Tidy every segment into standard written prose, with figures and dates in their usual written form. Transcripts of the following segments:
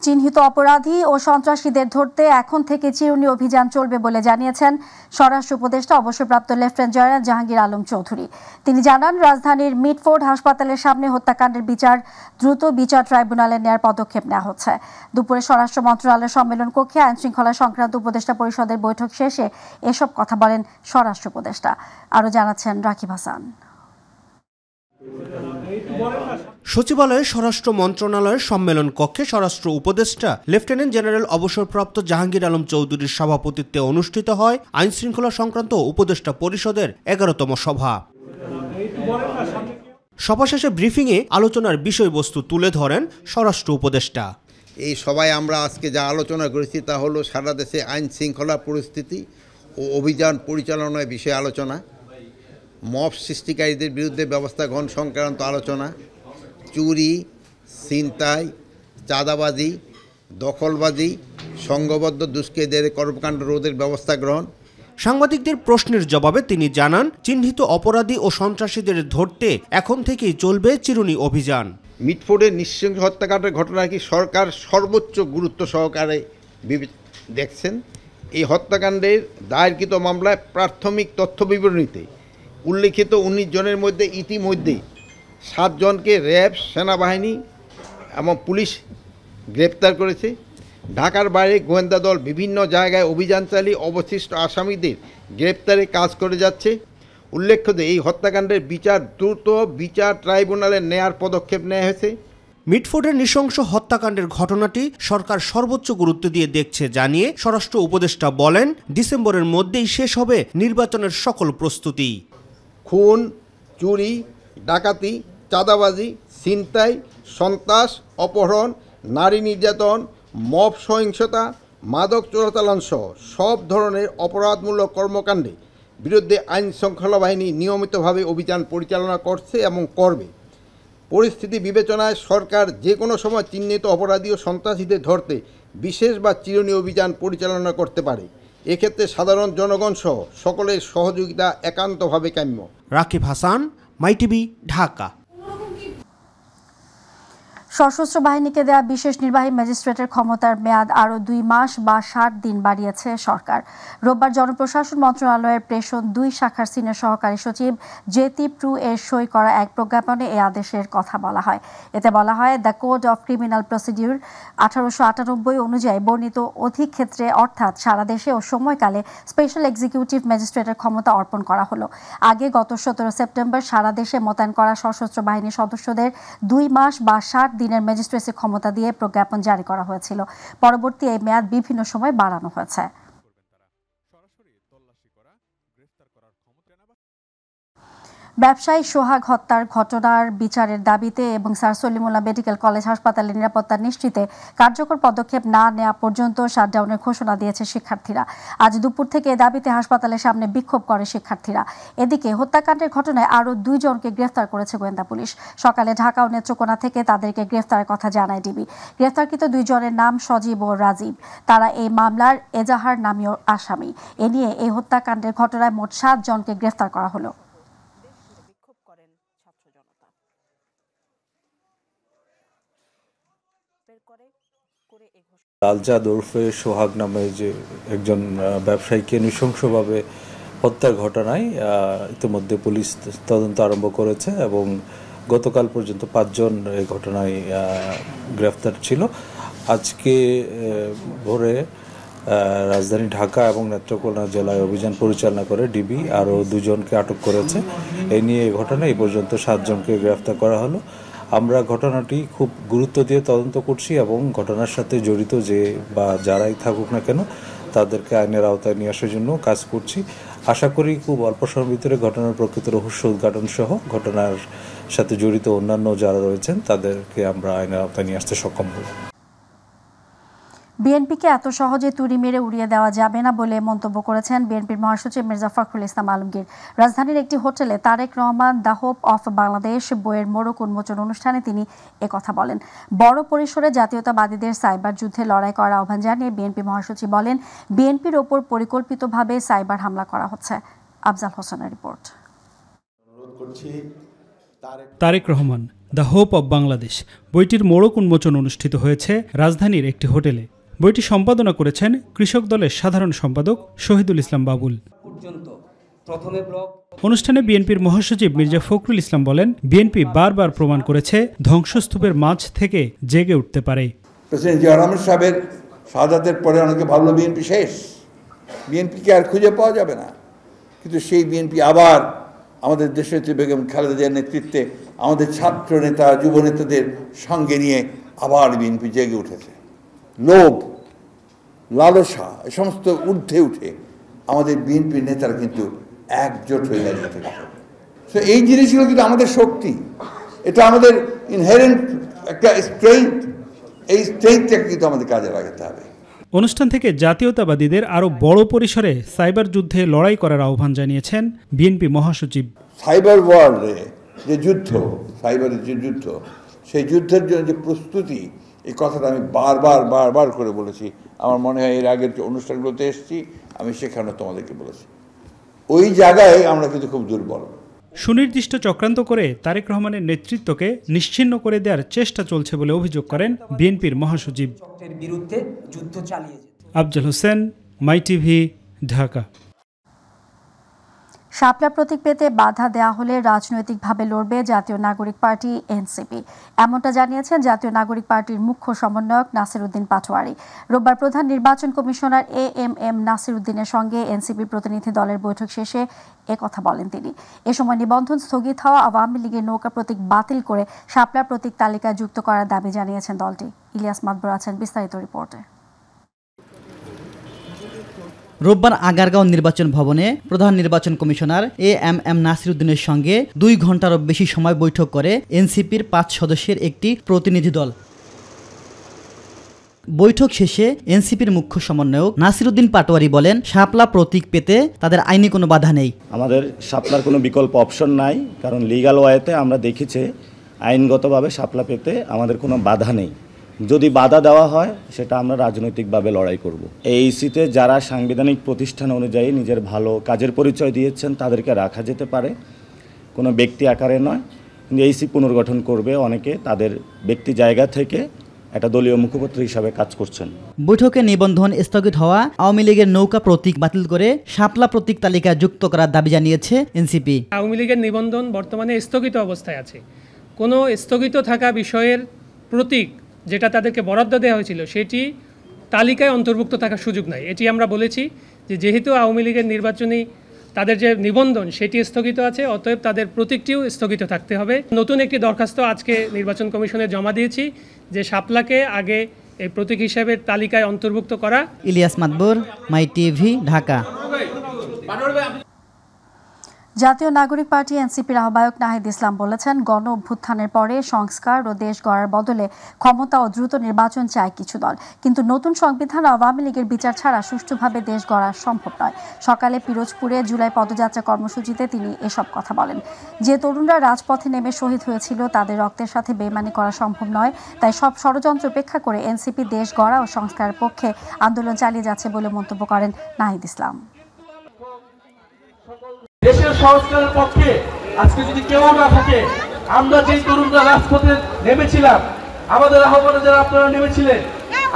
চিহ্নিত অপরাধী ও সন্ত্রাসীদের ধরতে এখন থেকে চিরুনি অভিযান চলবে বলে জানিয়েছেন স্বরাষ্ট্র উপদেষ্টা অবসরপ্রাপ্ত লেফটেন্যান্ট জেনারেল জাহাঙ্গীর আলম চৌধুরী। তিনি জানান, রাজধানীর মিটফোর্ড হাসপাতালের সামনে হত্যাকাণ্ডের বিচার দ্রুত বিচার ট্রাইব্যুনালে নেওয়ার পদক্ষেপ নেওয়া হচ্ছে। দুপুরে স্বরাষ্ট্র মন্ত্রণালয়ের সম্মেলন কক্ষে আইন শৃঙ্খলা সংক্রান্ত উপদেষ্টা পরিষদের বৈঠক শেষে এসব কথা বলেন স্বরাষ্ট্র উপদেষ্টা। আরও জানাচ্ছেন রাকিব হাসান। সচিবালয়ে স্বরাষ্ট্র মন্ত্রণালয়ের সম্মেলন কক্ষে স্বরাষ্ট্র উপদেষ্টা লেফটেন্যান্ট জেনারেল অবসরপ্রাপ্ত জাহাঙ্গীর আলম চৌধুরীর সভাপতিত্বে অনুষ্ঠিত হয় আইন শৃঙ্খলা সংক্রান্ত উপদেষ্টা পরিষদের 11তম সভা। সভা শেষে ব্রিফিংয়ে আলোচনার বিষয়বস্তু তুলে ধরেন স্বরাষ্ট্র উপদেষ্টা। এই সভায় আমরা আজকে যা আলোচনা করেছি তা হলো সারা দেশে আইন শৃঙ্খলা পরিস্থিতি ও অভিযান পরিচালনার বিষয়ে আলোচনা, মব সৃষ্টিকারীদের বিরুদ্ধে ব্যবস্থা গ্রহণ সংক্রান্ত আলোচনা, চুরি, ছিনতাই, চাঁদাবাজি, দখলবাজি, সংঘবদ্ধ দুষ্কৃতীদের কর্মকাণ্ড রোধের ব্যবস্থা গ্রহণ। সাংবাদিকদের প্রশ্নের জবাবে তিনি জানান, চিহ্নিত অপরাধী ও সন্ত্রাসীদের ধরতে এখন থেকেই চলবে চিরুনি অভিযান। মিটফোর্ডের নৃশংস হত্যাকাণ্ডের ঘটনা কি সরকার সর্বোচ্চ গুরুত্ব সহকারে দেখছেন। এই হত্যাকাণ্ডের দায়েরকৃত মামলায় প্রাথমিক তথ্য বিবরণীতে উল্লিখিত 19 জনের মধ্যে ইতিমধ্যেই 7 জনকে র্যাব, সেনাবাহিনী এবং পুলিশ গ্রেপ্তার করেছে। ঢাকার বাইরে গোয়েন্দা দল বিভিন্ন জায়গায় অভিযান চালিয়ে অবশিষ্ট আসামিদের গ্রেপ্তারে কাজ করে যাচ্ছে। উল্লেখ্য যে এই হত্যাকাণ্ডের বিচার দ্রুত বিচার ট্রাইব্যুনালে নেয়ার পদক্ষেপ নেওয়া হয়েছে। মিটফোর্ডের নৃশংস হত্যাকাণ্ডের ঘটনাটি সরকার সর্বোচ্চ গুরুত্ব দিয়ে দেখছে জানিয়ে স্বরাষ্ট্র উপদেষ্টা বলেন, ডিসেম্বরের মধ্যেই শেষ হবে নির্বাচনের সকল প্রস্তুতি। খুন, চুরি, ডাকাতি, চাঁদাবাজি, ছিনতাই, সন্ত্রাস, অপহরণ, নারী নির্যাতন, মব সহিংসতা, মাদক চোরাচালান সহ সব ধরনের অপরাধমূলক কর্মকাণ্ডে বিরুদ্ধে আইন শৃঙ্খলা বাহিনী নিয়মিতভাবে অভিযান পরিচালনা করছে এবং করবে। পরিস্থিতি বিবেচনায় সরকার যে কোনো সময় চিহ্নিত অপরাধী ও সন্ত্রাসীদের ধরতে বিশেষ বা চিরুনি অভিযান পরিচালনা করতে পারে। এক্ষেত্রে সাধারণ জনগণ সহ সকলের সহযোগিতা একান্তভাবে কাম্য। রাকিব হাসান, মাইটিভি, ঢাকা। সশস্ত্র বাহিনীকে দেয়া বিশেষ নির্বাহী ম্যাজিস্ট্রেটের ক্ষমতার মেয়াদ আরও 2 মাস বা 60 দিন বাড়িয়েছে সরকার। রোববার জনপ্রশাসন মন্ত্রণালয়ের প্রেষণ 2 শাখার সিনিয়র সহকারী সচিব জেতি প্রু এর সই করা এক প্রজ্ঞাপনে এই আদেশের কথা বলা হয়। এতে বলা হয়, the code of criminal procedure 1898 অনুযায়ী বর্ণিত অধিক ক্ষেত্রে অর্থাৎ সারা দেশে ও সময়কালে স্পেশাল এক্সিকিউটিভ ম্যাজিস্ট্রেটের ক্ষমতা অর্পণ করা হলো। আগে গত 17 সেপ্টেম্বর সারা দেশে মোতায়েন করা সশস্ত্র বাহিনীর সদস্যদের 2 মাস বা 60 দিনের ম্যাজিস্ট্রেসি ক্ষমতা দিয়ে প্রজ্ঞাপন জারি করা হয়েছিল। পরবর্তী এই মেয়াদ বিভিন্ন সময় বাড়ানো হয়েছে। ব্যবসায়ী সোহাগ হত্যার ঘটনার বিচারের দাবিতে এবং স্যার সলিমুল্লাহ মেডিকেল কলেজ হাসপাতালের নিরাপত্তা নিশ্চিতে কার্যকর পদক্ষেপ না নেওয়া পর্যন্ত শাটডাউনের ঘোষণা দিয়েছে শিক্ষার্থীরা। আজ দুপুর থেকে এ দাবিতে হাসপাতালের সামনে বিক্ষোভ করে শিক্ষার্থীরা। এদিকে হত্যাকাণ্ডের ঘটনায় আরও 2 জনকে গ্রেফতার করেছে গোয়েন্দা পুলিশ। সকালে ঢাকা ও নেত্রকোনা থেকে তাদেরকে গ্রেফতারের কথা জানায় ডিবি। গ্রেফতারকৃত 2 জনের নাম সজীব ও রাজীব। তারা এই মামলার এজাহার নামীয় আসামি। এ নিয়ে এই হত্যাকাণ্ডের ঘটনায় মোট 7 জনকে গ্রেফতার করা হলো। লালচাঁদ ওরফে সোহাগ নামে যে একজন ব্যবসায়ীকে নৃশংসভাবে হত্যার ঘটনায় ইতিমধ্যে পুলিশ তদন্ত আরম্ভ করেছে এবং গতকাল পর্যন্ত 5 জন এই ঘটনায় গ্রেফতার ছিল। আজকে ভোরে রাজধানী ঢাকা এবং নেত্রকোনা জেলায় অভিযান পরিচালনা করে ডিবি আরও 2 জনকে আটক করেছে। এই নিয়ে এই ঘটনায় এই পর্যন্ত 7 জনকে গ্রেফতার করা হলো। আমরা ঘটনাটি খুব গুরুত্ব দিয়ে তদন্ত করছি এবং ঘটনার সাথে জড়িত যে বা যারাই থাকুক না কেন তাদেরকে আইনের আওতায় নিয়ে আসার জন্য কাজ করছি। আশা করি খুব অল্প সময়ের ভিতরে ঘটনার প্রকৃত রহস্য উদ্ঘাটন সহ ঘটনার সাথে জড়িত অন্যান্য যারা রয়েছেন তাদেরকে আমরা আইনের আওতায় নিয়ে আসতে সক্ষম হব। বিএনপিকে এত সহজে তুড়ি মেরে উড়িয়ে দেওয়া যাবে না বলে মন্তব্য করেছেন বিএনপির মহাসচিব মির্জা ফখরুল ইসলাম আলমগীর। রাজধানীর একটি হোটেলে Tarek Rahman the hope of Bangladesh বইয়ের মোড়ক উন্মোচন অনুষ্ঠানে তিনি একথা বলেন। বড় পরিসরে জাতীয়তাবাদীদের সাইবার যুদ্ধে লড়াই করার আহ্বান জানিয়ে বিএনপি মহাসচিব বলেন, বিএনপির ওপর পরিকল্পিতভাবে সাইবার হামলা করা হচ্ছে। আফজাল হোসেনের রিপোর্ট। Tarek Rahman, the hope of Bangladesh বইটির মোড়ক উন্মোচন অনুষ্ঠিত হয়েছে রাজধানীর একটি হোটেলে। বইটি সম্পাদনা করেছেন কৃষক দলের সাধারণ সম্পাদক শহীদুল ইসলাম বাবুল। অনুষ্ঠানে বিএনপির মহাসচিব মির্জা ফখরুল ইসলাম বলেন, বিএনপি বারবার প্রমাণ করেছে ধ্বংসস্তূপের মাঝ থেকে জেগে উঠতে পারে। প্রেসিডেন্ট জিয়া রহমান সাহেবের শাহাদাতের পরে অনেকে ভাবলো বিএনপি শেষ, বিএনপিকে আর খুঁজে পাওয়া যাবে না, কিন্তু সেই বিএনপি আবার আমাদের দেশনেত্রী বেগম খালেদা জিয়ার নেতৃত্বে আমাদের ছাত্র নেতা যুব নেতাদের সঙ্গে নিয়ে আবার বিএনপি জেগে উঠেছে। লোভ, লালসা এ সমস্ত ঊর্ধ্বে উঠে আমাদের বিএনপির নেতারা কিন্তু একজোট হয়ে দাঁড়িয়ে থেকে। তো এই জিনিসগুলো কিন্তু আমাদের শক্তি, এটা আমাদের ইনহেরেন্ট একটা স্ট্রেংথ, এই স্ট্রেংথটাকে কিন্তু আমাদের কাজে লাগাতে হবে। অনুষ্ঠান থেকে জাতীয়তাবাদীদের আরও বড় পরিসরে সাইবার যুদ্ধে লড়াই করার আহ্বান জানিয়েছেন বিএনপি মহাসচিব। সাইবার ওয়ার্ল্ডে যে যুদ্ধ, সাইবারের যে যুদ্ধ, সেই যুদ্ধের জন্য যে প্রস্তুতি, এই কথাটা আমি বারবার করে বলেছি। আমার মনে হয় এর আগের যে অনুষ্ঠানগুলোতে এসেছি আমি সেখানে তোমাদেরকে বলেছি, ওই জায়গায় আমরা কিন্তু খুব দুর্বল। সুনির্দিষ্ট চক্রান্ত করে তারেক রহমানের নেতৃত্বকে নিশ্চিহ্ন করে দেওয়ার চেষ্টা চলছে বলে অভিযোগ করেন বিএনপির মহাসচিব। আফজাল হোসেন, মাই টিভি, ঢাকা। শাপলা প্রতীক পেতে বাধা দেওয়া হলে রাজনৈতিকভাবে লড়বে জাতীয় নাগরিক পার্টি এনসিপি, এমনটা জানিয়েছেন জাতীয় নাগরিক পার্টির মুখ্য সমন্বয়ক নাসিরউদ্দিন পাটোয়ারি। রোববার প্রধান নির্বাচন কমিশনার এএমএম নাসিরউদ্দিনের সঙ্গে এনসিপির প্রতিনিধি দলের বৈঠক শেষে একথা বলেন তিনি। এ সময় নিবন্ধন স্থগিত হওয়া আওয়ামী লীগের নৌকা প্রতীক বাতিল করে শাপলা প্রতীক তালিকায় যুক্ত করার দাবি জানিয়েছেন দলটি। ইলিয়াস মাদবর আছেন বিস্তারিত রিপোর্টে। রোববার আগারগাঁও নির্বাচন ভবনে প্রধান নির্বাচন কমিশনার এএমএম নাসিরউদ্দিনের সঙ্গে 2 ঘন্টারও বেশি সময় বৈঠক করে এনসিপির 5 সদস্যের একটি প্রতিনিধি দল। বৈঠক শেষে এনসিপির মুখ্য সমন্বয়ক নাসিরউদ্দিন পাটোয়ারি বলেন, শাপলা প্রতীক পেতে তাদের আইনি কোনো বাধা নেই। আমাদের শাপলার কোনো বিকল্প অপশন নাই, কারণ লিগ্যাল ওয়েতে আমরা দেখেছি আইনগতভাবে শাপলা পেতে আমাদের কোনো বাধা নেই। যদি বাধা দেওয়া হয় সেটা আমরা রাজনৈতিকভাবে লড়াই করব। এইসিতে যারা সাংবিধানিক প্রতিষ্ঠান অনুযায়ী নিজের ভালো কাজের পরিচয় দিয়েছেন তাদেরকে রাখা যেতে পারে, কোনো ব্যক্তি আকারে নয়। কিন্তু এইসি পুনর্গঠন করবে অনেকে তাদের ব্যক্তি জায়গা থেকে একটা দলীয় মুখপাত্র হিসাবে কাজ করছেন। বৈঠকে নিবন্ধন স্থগিত হওয়া আওয়ামী লীগের নৌকা প্রতীক বাতিল করে শাপলা প্রতীক তালিকায় যুক্ত করার দাবি জানিয়েছে এনসিপি। আওয়ামী লীগের নিবন্ধন বর্তমানে স্থগিত অবস্থায় আছে। কোনো স্থগিত থাকা বিষয়ের প্রতীক যেটা তাদেরকে বরাদ্দ দেওয়া হয়েছিল সেটি তালিকায় অন্তর্ভুক্ত থাকার সুযোগ নাই। এটি আমরা বলেছি যে যেহেতু আওয়ামী লীগের নির্বাচনী তাদের যে নিবন্ধন সেটি স্থগিত আছে, অতএব তাদের প্রতীকটিও স্থগিত থাকতে হবে। নতুন একটি দরখাস্ত আজকে নির্বাচন কমিশনে জমা দিয়েছি যে শাপলাকে আগে এই প্রতীক হিসেবে তালিকায় অন্তর্ভুক্ত করা। ইলিয়াস মাদবর, মাই টিভি, ঢাকা। জাতীয় নাগরিক পার্টি এনসিপির আহ্বায়ক নাহিদ ইসলাম বলেছেন, গণ অভ্যুত্থানের পরে সংস্কার ও দেশ গড়ার বদলে ক্ষমতা ও দ্রুত নির্বাচন চায় কিছু দল, কিন্তু নতুন সংবিধান আওয়ামী লীগের বিচার ছাড়া সুষ্ঠুভাবে দেশ গড়া সম্ভব নয়। সকালে পিরোজপুরে জুলাই পদযাত্রা কর্মসূচিতে তিনি এসব কথা বলেন। যে তরুণরা রাজপথে নেমে শহীদ হয়েছিল তাদের রক্তের সাথে বেইমানি করা সম্ভব নয়, তাই সব ষড়যন্ত্র উপেক্ষা করে এনসিপি দেশ গড়া ও সংস্কারের পক্ষে আন্দোলন চালিয়ে যাচ্ছে বলে মন্তব্য করেন নাহিদ ইসলাম। দেশের সংস্কারের পক্ষে আজকে যদি কেউ না থাকে, আমরা যে তরুণরা রাজপথে নেমেছিলাম, আমাদের আহ্বানে যারা আপনারা নেমেছিলেন,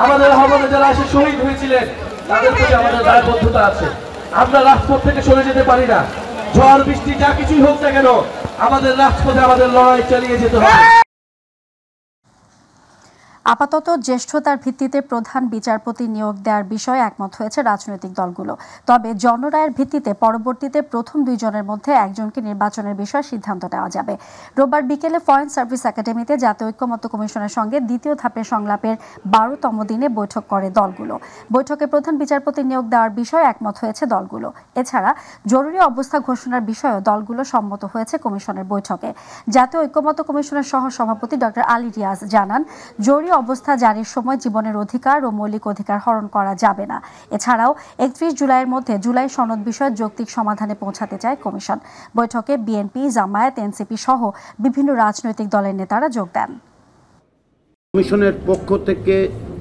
আমাদের আহ্বানে যারা এসে শহীদ হয়েছিলেন, তাদের প্রতি আমাদের দায়বদ্ধতা আছে। আমরা রাজপথ থেকে সরে যেতে পারি না। ঝড় বৃষ্টি যা কিছুই হোক না কেন, আমাদের রাজপথে আমাদের লড়াই চালিয়ে যেতে হবে। আপাতত জ্যেষ্ঠতার ভিত্তিতে প্রধান বিচারপতি নিয়োগ দেওয়ার বিষয়ে একমত হয়েছে রাজনৈতিক দলগুলো। তবে জনরায়ের ভিত্তিতে পরবর্তীতে প্রথম 2 জনের মধ্যে একজনকে নির্বাচনের বিষয়ে সিদ্ধান্ত নেওয়া যাবে। রোববার বিকেলে ফরেন সার্ভিস একাডেমিতে জাতীয় ঐক্যমত্য কমিশনের সঙ্গে দ্বিতীয় ধাপের সংলাপের 12তম দিনে বৈঠক করে দলগুলো। বৈঠকে প্রধান বিচারপতি নিয়োগ দেওয়ার বিষয়ে একমত হয়েছে দলগুলো। এছাড়া জরুরি অবস্থা ঘোষণার বিষয়েও দলগুলো সম্মত হয়েছে কমিশনের বৈঠকে। জাতীয় ঐক্যমত্য কমিশনের সহ সভাপতি ডক্টর আলী রিয়াজ জানান, জরুরি অবস্থা জারির সময় জীবনের অধিকার ও মৌলিক অধিকার হরণ করা যাবে না। এছাড়াও 31 জুলাইয়ের মধ্যে জুলাই সনদ বিষয়ে যৌক্তিক সমাধানে পৌঁছাতে চায় কমিশন। বৈঠকে বিএনপি, জামায়াত, এনসিপি সহ বিভিন্ন রাজনৈতিক দলের নেতারা যোগ দেন। কমিশনের পক্ষ থেকে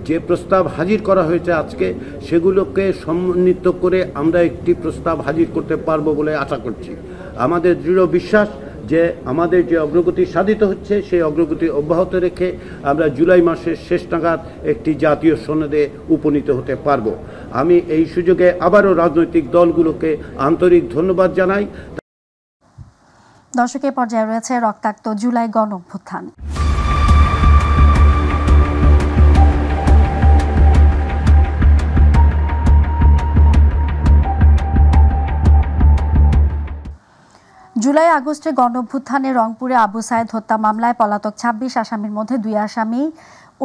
যে প্রস্তাব হাজির করা হয়েছে আজকে, সেগুলোকে সমন্বিত করে আমরা একটি প্রস্তাব হাজির করতে পারবো বলে আশা করছি। আমাদের দৃঢ় বিশ্বাস যে আমাদের যে অগ্রগতি সাধিত হচ্ছে সেই অগ্রগতি অব্যাহত রেখে আমরা জুলাই মাসের শেষ নাগাদ একটি জাতীয় সনদে উপনীত হতে পারব। আমি এই সুযোগে আবারও রাজনৈতিক দলগুলোকে আন্তরিক ধন্যবাদ জানাই। দর্শকের পর্যায়ে রয়েছে রক্তাক্ত জুলাই গণ অভ্যুত্থান। জুলাই আগস্টে গণ অভ্যুত্থানে রংপুরে আবু সাইদ হত্যা মামলায় পলাতক ২৬ আসামির মধ্যে ২ আসামি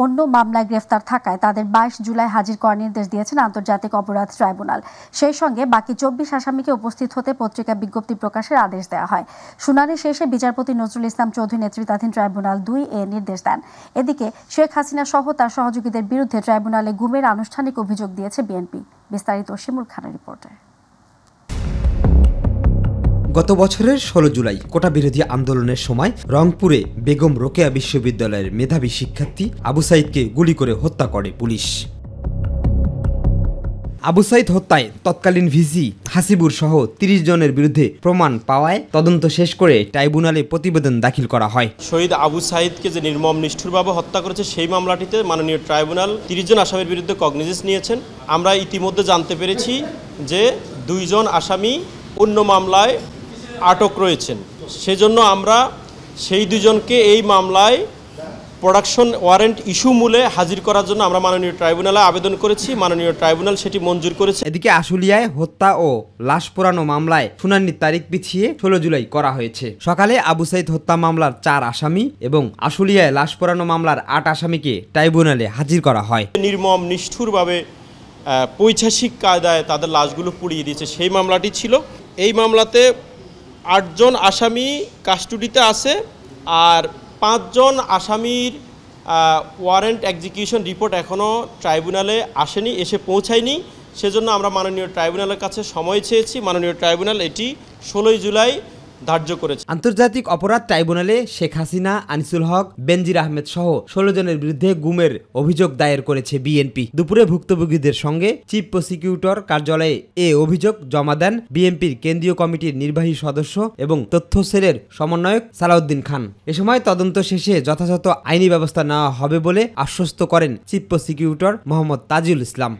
অন্য মামলায় গ্রেফতার থাকায় তাদের ২২ জুলাই হাজির করার নির্দেশ দিয়েছেন আন্তর্জাতিক অপরাধ ট্রাইব্যুনাল। সেই সঙ্গে বাকি ২৪ আসামিকে উপস্থিত হতে পত্রিকা বিজ্ঞপ্তি প্রকাশের আদেশ দেওয়া হয়। শুনানি শেষে বিচারপতি নজরুল ইসলাম চৌধুরী নেতৃত্বাধীন ট্রাইব্যুনাল ২ এ নির্দেশ দেন। এদিকে শেখ হাসিনা সহ তার সহযোগীদের বিরুদ্ধে ট্রাইব্যুনালে গুমের আনুষ্ঠানিক অভিযোগ দিয়েছে বিএনপি। বিস্তারিত শিমুল খানের রিপোর্টে। গত বছরের ১৬ জুলাই কোটা বিরোধী আন্দোলনের সময় রংপুরে বেগম রোকেয়া বিশ্ববিদ্যালয়ের মেধাবী শিক্ষার্থী আবু সাইদকে গুলি করে হত্যা করে পুলিশ। আবু সাইদ হত্যায় তৎকালীন ভিসি হাসিবুর সহ ৩০ জনের বিরুদ্ধে প্রমাণ পাওয়ায় তদন্ত শেষ করে ট্রাইব্যুনালে প্রতিবেদন দাখিল করা হয়। শহীদ আবু সাইদকে যে নির্মম নিষ্ঠুরভাবে হত্যা করেছে সেই মামলাটিতে মাননীয় ট্রাইব্যুনাল ৩০ জন আসামির বিরুদ্ধে কগনিজেন্স নিয়েছেন। আমরা ইতিমধ্যে জানতে পেরেছি যে ২ জন আসামি অন্য মামলায় আটক রয়েছেন। সেজন্য আমরা সেই ২ জনকে এই মামলায় প্রোডাকশন ওয়ারেন্ট ইস্যু মূলে হাজির করার জন্য আমরা মাননীয় ট্রাইব্যুনালে আবেদন করেছি। মাননীয় ট্রাইব্যুনাল সেটি মঞ্জুর করেছে। এদিকে আশুলিয়ায় হত্যা ও লাশ পোড়ানো মামলায় শুনানির তারিখ পিছিয়ে ১৬ জুলাই করা হয়েছে। সকালে আবু সাইদ হত্যা মামলার ৪ আসামি এবং আশুলিয়ায় লাশ পোড়ানো মামলার ৮ আসামিকে ট্রাইব্যুনালে হাজির করা হয়। নির্মম নিষ্ঠুরভাবে পৈশাচিক কায়দায় তাদের লাশগুলো পুড়িয়ে দিয়েছে সেই মামলাটি ছিল। এই মামলাতে ৮ জন আসামি কাস্টডিতে আছে আর ৫ জন আসামির ওয়ারেন্ট এক্সিকিউশন রিপোর্ট এখনও ট্রাইব্যুনালে আসেনি, এসে পৌঁছায়নি। সেজন্য আমরা মাননীয় ট্রাইব্যুনালের কাছে সময় চেয়েছি। মাননীয় ট্রাইব্যুনাল এটি ১৬ জুলাই ধার্য করেছে। আন্তর্জাতিক অপরাধ ট্রাইব্যুনালে শেখ হাসিনা, আনিসুল হক, বেনজির আহমেদ সহ ১৬ জনের বিরুদ্ধে গুমের অভিযোগ দায়ের করেছে বিএনপি। দুপুরে ভুক্তভোগীদের সঙ্গে চিফ প্রসিকিউটর কার্যালয়ে এ অভিযোগ জমা দেন বিএনপির কেন্দ্রীয় কমিটির নির্বাহী সদস্য এবং তথ্য সেলের সমন্বয়ক সালাউদ্দিন খান। এ সময় তদন্ত শেষে যথাযথ আইনি ব্যবস্থা নেওয়া হবে বলে আশ্বস্ত করেন চিফ প্রসিকিউটর মোহাম্মদ তাজিউল ইসলাম।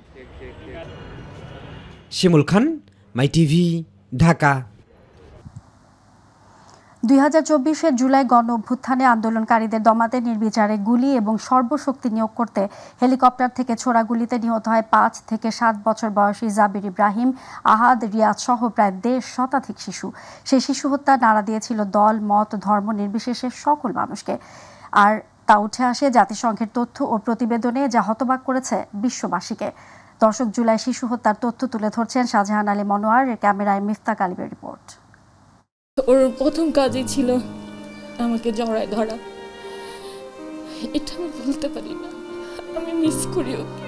শিমুল খান, মাই টিভি, ঢাকা। ২০২৪-এর জুলাই গণ অভ্যুত্থানে আন্দোলনকারীদের দমাতে নির্বিচারে গুলি এবং সর্বশক্তি নিয়োগ করতে হেলিকপ্টার থেকে ছোড়া গুলিতে নিহত হয় ৫ থেকে ৭ বছর বয়সী জাবির ইব্রাহিম, আহাদ, রিয়াজ সহ প্রায় ১.৫ শতাধিক শিশু। সেই শিশু হত্যা নাড়া দিয়েছিল দল, মত, ধর্ম নির্বিশেষে সকল মানুষকে। আর তা উঠে আসে জাতিসংঘের তথ্য ও প্রতিবেদনে, যা হতবাক করেছে বিশ্ববাসীকে। দর্শক, জুলাই শিশু হত্যার তথ্য তুলে ধরছেন শাহজাহান আলী মনোয়ার, ক্যামেরায় মিফতা কালিবের রিপোর্ট। ওর প্রথম কাজই ছিল আমাকে জড়ায় ধরা। এটা আমি বলতে পারি না, আমি মিস করি ওকে।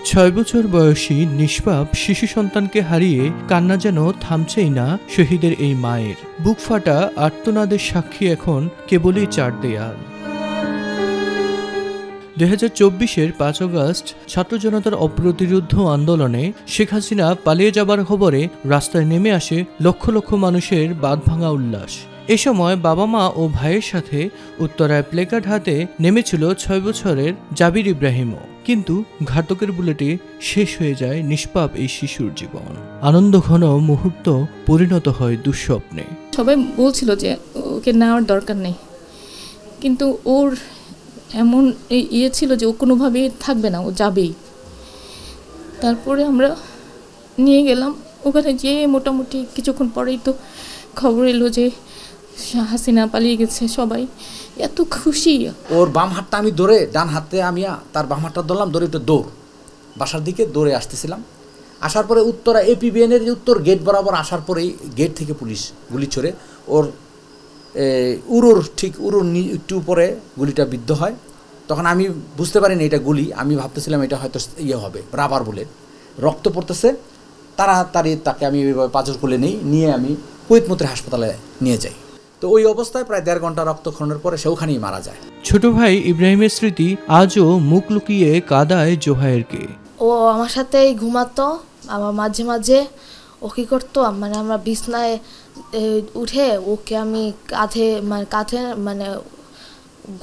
৬ বছর বয়সী নিষ্পাপ শিশু সন্তানকে হারিয়ে কান্না যেন থামছেই না শহীদের এই মায়ের। বুক ফাটা আর্তনাদের সাক্ষী এখন কেবলই ৪ দেয়াল। ২০২৪-এর ৫ আগস্ট ছাত্র জনতার অপ্রতিরোধ আন্দোলনে শেখ হাসিনা পালিয়ে যাবার খবরে রাস্তায় নেমে আসে লক্ষ লক্ষ মানুষের বাঁধভাঙা উল্লাস। এ সময় বাবা মা ও ভাইয়ের সাথে উত্তরায় প্লেকার্ড হাতে নেমেছিল ৬ বছরের জাবির ইব্রাহিমও। কিন্তু ঘাতকের বুলেটে শেষ হয়ে যায় নিষ্পাপ এই শিশুর জীবন। আনন্দঘন মুহূর্ত পরিণত হয় দুঃস্বপ্নে। সবাই বলছিল যে ওকে নেওয়ার দরকার নেই, কিন্তু ওর এমন ইয়ে ছিল যে ও কোনোভাবেই থাকবে না, ও যাবেই। তারপরে আমরা নিয়ে গেলাম ওখানে, যেয়ে মোটামুটি কিছুক্ষণ পরেই তো খবর এলো যে হাসিনা পালিয়ে গেছে। সবাই এত খুশি। ওর বাম হাতটা আমি ধরে, ডান হাতে আমি তার বাম হাতটা ধরলাম, ধরে একটু দৌড় বাসার দিকে দৌড়ে আসতেছিলাম। আসার পরে উত্তরা এপিবিএনের যে উত্তর গেট বরাবর আসার পরেই গেট থেকে পুলিশ গুলি ছড়ে ওর উরুর একটু উপরে গুলিটা বিদ্ধ হয়। তখন আমি বুঝতে পারিনি এটা গুলি, আমি ভাবতেছিলাম এটা হয়তো ইয়ে হবে, রাবার বুলেট। রক্ত পড়তেছে, তাড়াতাড়ি তাকে আমি পাঁচর কোলে নিয়ে আমি কুয়েতমন্ত্রী হাসপাতালে নিয়ে যাই। তো ওই অবস্থায় প্রায় ১.৫ ঘন্টা রক্তক্ষরণের পরে সে ওখানেই মারা যায়। ছোট ভাই ইব্রাহিমের স্মৃতি আজও মুখ লুকিয়ে কাঁদায় জোহায়েরকে। ও আমার সাথেই ঘুমাতো, আবার মাঝে মাঝে ও কী করতো, মানে আমরা বিছনায় উঠে ওকে আমি কাঁধে মানে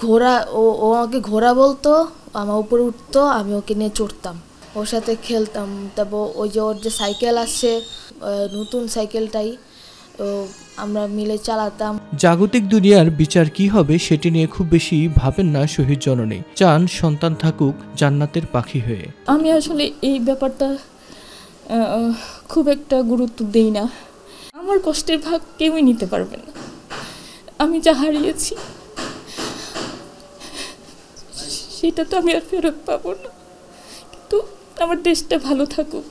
ঘোড়া ও আমাকে ঘোড়া বলতো, আমার উপরে উঠতো, আমি ওকে নিয়ে চড়তাম, ওর সাথে খেলতাম। তারপর ওই যে ওর যে সাইকেল আসছে নতুন সাইকেলটাই আমরা মিলে চালাতাম। জাগতিক দুনিয়ার বিচার কি হবে সেটি নিয়ে খুব বেশি ভাবেন না শহীদ জননী, চান সন্তান থাকুক জান্নাতের পাখি হয়ে। আমি আসলে এই ব্যাপারটা খুব একটা গুরুত্ব দেই না। আমার কষ্টের ভাগ কেউই নিতে পারবে না। আমি যা হারিয়েছি সেটা তো আমি আর ফেরত পাবো না, কিন্তু আমার দেশটা ভালো থাকুক।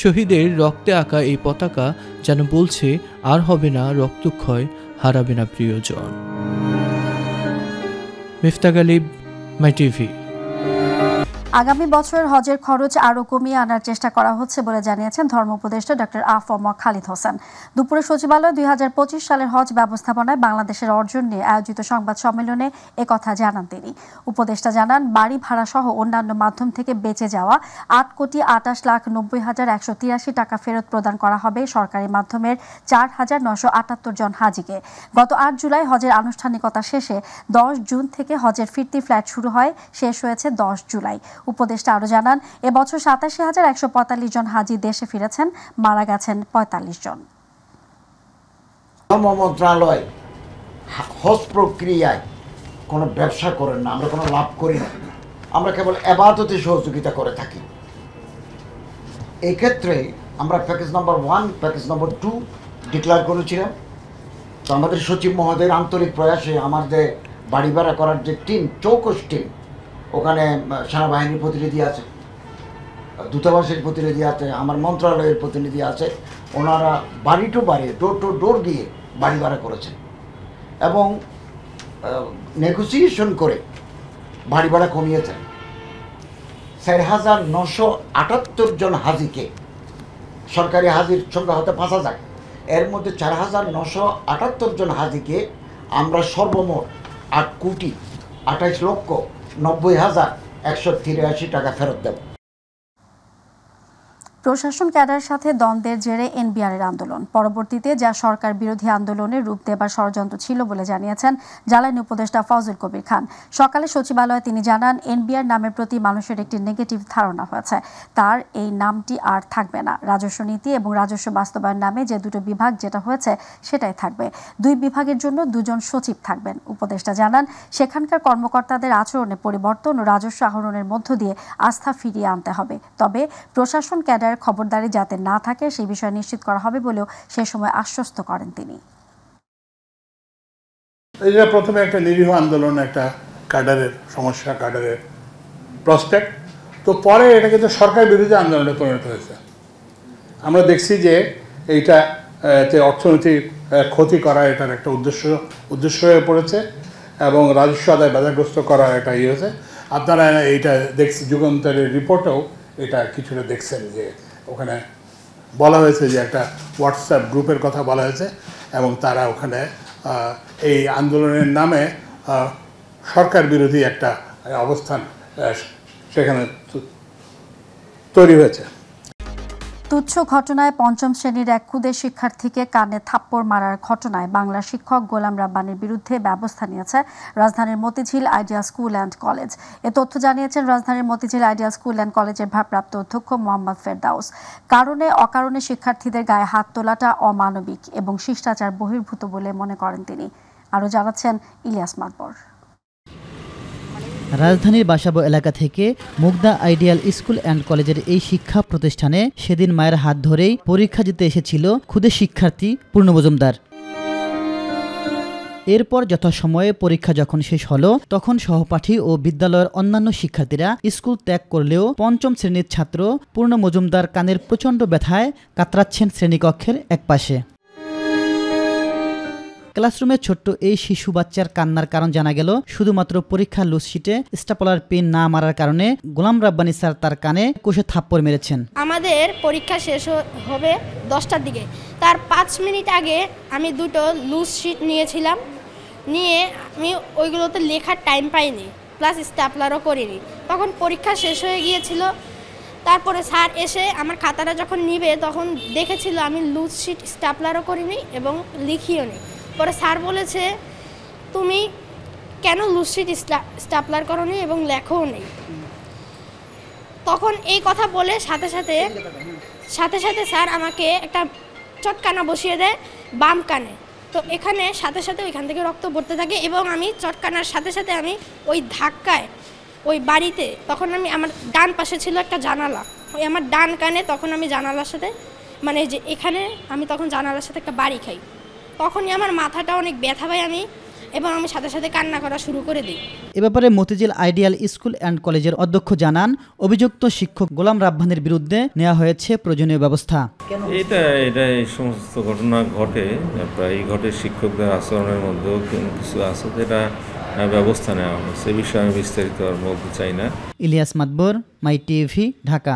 শহীদের রক্তে আঁকা এই পতাকা যেন বলছে আর হবে না রক্তক্ষয়, হারাবে না প্রিয়জন। মিফতা গালিব, মাই টিভি। আগামী বছর হজের খরচ আরও কমিয়ে আনার চেষ্টা করা হচ্ছে বলে জানিয়েছেন ধর্ম উপদেষ্টা ডক্টর আ.ফ.ম. খালিদ হোসেন। দুপুরে সচিবালয়ে 2025 সালের হজ ব্যবস্থাপনায় বাংলাদেশের অর্জন নিয়ে আয়োজিত সংবাদ সম্মেলনে একথা জানান তিনি। উপদেষ্টা জানান, বাড়ি ভাড়া সহ অন্যান্য মাধ্যম থেকে বেঁচে যাওয়া 8,28,90,183 টাকা ফেরত প্রদান করা হবে সরকারি মাধ্যমের 4,978 জন হাজিকে। গত 8 জুলাই হজের আনুষ্ঠানিকতা শেষে 10 জুন থেকে হজের ফিরতি ফ্লাইট শুরু হয়, শেষ হয়েছে 10 জুলাই। উপদেষ্টা আরও জানান, এবছর 87,145 জন হাজি দেশে ফিরেছেন, মারা গেছেন 45 জন। ধর্ম মন্ত্রণালয় হজ প্রক্রিয়ায় কোনো ব্যবসা করেন না, আমরা কোনো লাভ করি না, আমরা কেবল ইবাদতে সহযোগিতা করে থাকি। এই ক্ষেত্রে আমরা প্যাকেজ নম্বর 1, প্যাকেজ নম্বর 2 ডিক্লেয়ার করেছিলাম। তো আমাদের সচিব মহোদয়ের আন্তরিক প্রয়াসে আমাদের বাড়ি ভাড়া করার যে টিম, চৌকস টিম, ওখানে সেনাবাহিনীর প্রতিনিধি আছে, দূতাবাসের প্রতিনিধি আছে, আমার মন্ত্রণালয়ের প্রতিনিধি আছে, ওনারা বাড়ি টু বাড়ি, ডোর টু ডোর গিয়ে বাড়ি ভাড়া করেছেন এবং নেগোসিয়েশন করে বাড়ি ভাড়া কমিয়েছেন। 4,978 জন হাজিকে, সরকারি হাজির সংখ্যা হতে 5,000, এর মধ্যে 4,978 জন হাজিকে আমরা সর্বমোট 8,28,90,183 টাকা ফেরত দেব। প্রশাসন ক্যাডারের সাথে দ্বন্দ্বের জেরে এনবিআরের আন্দোলন পরবর্তীতে যা সরকার বিরোধী আন্দোলনের রূপ দেবার ষড়যন্ত্র ছিল বলে জানিয়েছেন জ্বালানি উপদেষ্টা ফজল কবির খান। সকালে সচিবালয়ে তিনি জানান, এনবিআর নামের প্রতি মানুষের একটি নেগেটিভ ধারণা হয়েছে, তার এই নামটি আর থাকবে না। রাজস্ব নীতি এবং রাজস্ব বাস্তবায়ন নামে যে দুটো বিভাগ যেটা হয়েছে সেটাই থাকবে। 2 বিভাগের জন্য 2 জন সচিব থাকবেন। উপদেষ্টা জানান, সেখানকার কর্মকর্তাদের আচরণে পরিবর্তন ও রাজস্ব আহরণের মধ্য দিয়ে আস্থা ফিরিয়ে আনতে হবে। তবে প্রশাসন ক্যাডার খবরদারি যাতে না থাকে সেই বিষয়ে নিশ্চিত করা হবে বলেও সে সময় আশ্বস্ত করেন তিনি। এটা প্রথমে একটা নিরীহ আন্দোলন, একটা ক্যাডারের সমস্যা, ক্যাডারের প্রসপেক্ট, তো পরে এটা কিন্তু সরকার বিরোধী আন্দোলনে পরিণত হয়েছে। আমরা দেখছি যে এইটা অর্থনৈতিক ক্ষতি করা এটার একটা উদ্দেশ্য হয়ে পড়েছে এবং রাজস্ব আদায় বাধাগ্রস্ত করার একটা ইয়ে হয়েছে। আপনারা এইটা দেখছি, যুগান্তরের রিপোর্টেও এটা কিছুটা দেখছেন যে ওখানে বলা হয়েছে যে একটা হোয়াটসঅ্যাপ গ্রুপের কথা বলা হয়েছে এবং তারা ওখানে এই আন্দোলনের নামে সরকার বিরোধী একটা অবস্থান সেখানে তৈরি হয়েছে। তুচ্ছ ঘটনায় 5ম শ্রেণীর এক ক্ষুদে শিক্ষার্থীকে কানে থাপ্পড় মারার ঘটনায় বাংলা শিক্ষক গোলাম রাব্বানীর বিরুদ্ধে ব্যবস্থা নিয়েছে রাজধানীর Motijheel ideal school and college. এ তথ্য জানিয়েছেন রাজধানীর মতিঝিল আইডিয়াল স্কুল অ্যান্ড কলেজের ভারপ্রাপ্ত অধ্যক্ষ মোহাম্মদ ফেরদাউস। কারণে অকারণে শিক্ষার্থীদের গায়ে হাত তোলাটা অমানবিক এবং শিষ্টাচার বহির্ভূত বলে মনে করেন তিনি। আরও জানাচ্ছেন ইলিয়াস মাতবর। রাজধানীর বাসাবো এলাকা থেকে মুগদা আইডিয়াল স্কুল অ্যান্ড কলেজের এই শিক্ষা প্রতিষ্ঠানে সেদিন মায়ের হাত ধরেই পরীক্ষা দিতে এসেছিল ক্ষুদে শিক্ষার্থী পূর্ণ মজুমদার। এরপর যথাসময়ে পরীক্ষা যখন শেষ হলো তখন সহপাঠী ও বিদ্যালয়ের অন্যান্য শিক্ষার্থীরা স্কুল ত্যাগ করলেও 5ম শ্রেণীর ছাত্র পূর্ণ মজুমদার কানের প্রচণ্ড ব্যথায় কাতরাচ্ছেন শ্রেণীকক্ষের একপাশে। ক্লাসরুমে ছোট্ট এই শিশু বাচ্চার কান্নার কারণ জানা গেল শুধুমাত্র পরীক্ষার লুজশিটে স্টাপলার পেন না মারার কারণে গোলাম রাব্বানী স্যার তার কানে কষে থাপ্পড় মেরেছেন। আমাদের পরীক্ষা শেষ হবে 10টার দিকে, তার 5 মিনিট আগে আমি 2টো লুজ শিট নিয়েছিলাম, নিয়ে আমি ওইগুলোতে লেখার টাইম পাইনি, প্লাস স্টাপলারও করিনি। তখন পরীক্ষা শেষ হয়ে গিয়েছিল, তারপরে স্যার এসে আমার খাতাটা যখন নিবে তখন দেখেছিল আমি লুজ শিট স্ট্যাপলারও করিনি এবং লিখিও নি। পরে স্যার বলেছে তুমি কেন লুজ শিট স্ট্যাপলার করোনি এবং লেখোও নেই। তখন এই কথা বলে সাথে সাথে স্যার আমাকে একটা চটকানা বসিয়ে দেয় বাম কানে। তো এখানে সাথে সাথে ওইখান থেকে রক্ত পড়তে থাকে এবং আমি চটকানার সাথে সাথে আমি ওই ধাক্কায় ওই বাড়িতে তখন আমি আমার ডান পাশে ছিল একটা জানালা, ওই আমার ডান কানে তখন আমি জানালার সাথে মানে যে এখানে আমি তখন জানালার সাথে একটা বাড়ি খাই। তখনই আমার মাথাটা অনেক ব্যথা পাই আমি এবং আমি সাথে সাথে কান্না করা শুরু করে দিই। এ ব্যাপারে মতিঝিল আইডিয়াল স্কুল অ্যান্ড কলেজের অধ্যক্ষ জানান, অভিযুক্ত শিক্ষক গোলাম রাব্বানীর বিরুদ্ধে নেওয়া হয়েছে প্রয়োজনীয় ব্যবস্থা। এটা এই সমস্ত ঘটনা ঘটে, প্রায় ঘটে শিক্ষকদের আচরণের মধ্যেও কিছু আছে যেটা ব্যবস্থা নেওয়া হয়। সে বিষয়ে আমি বিস্তারিত আর বলতে চাই না। ইলিয়াস মাতবর, মাই টিভি, ঢাকা।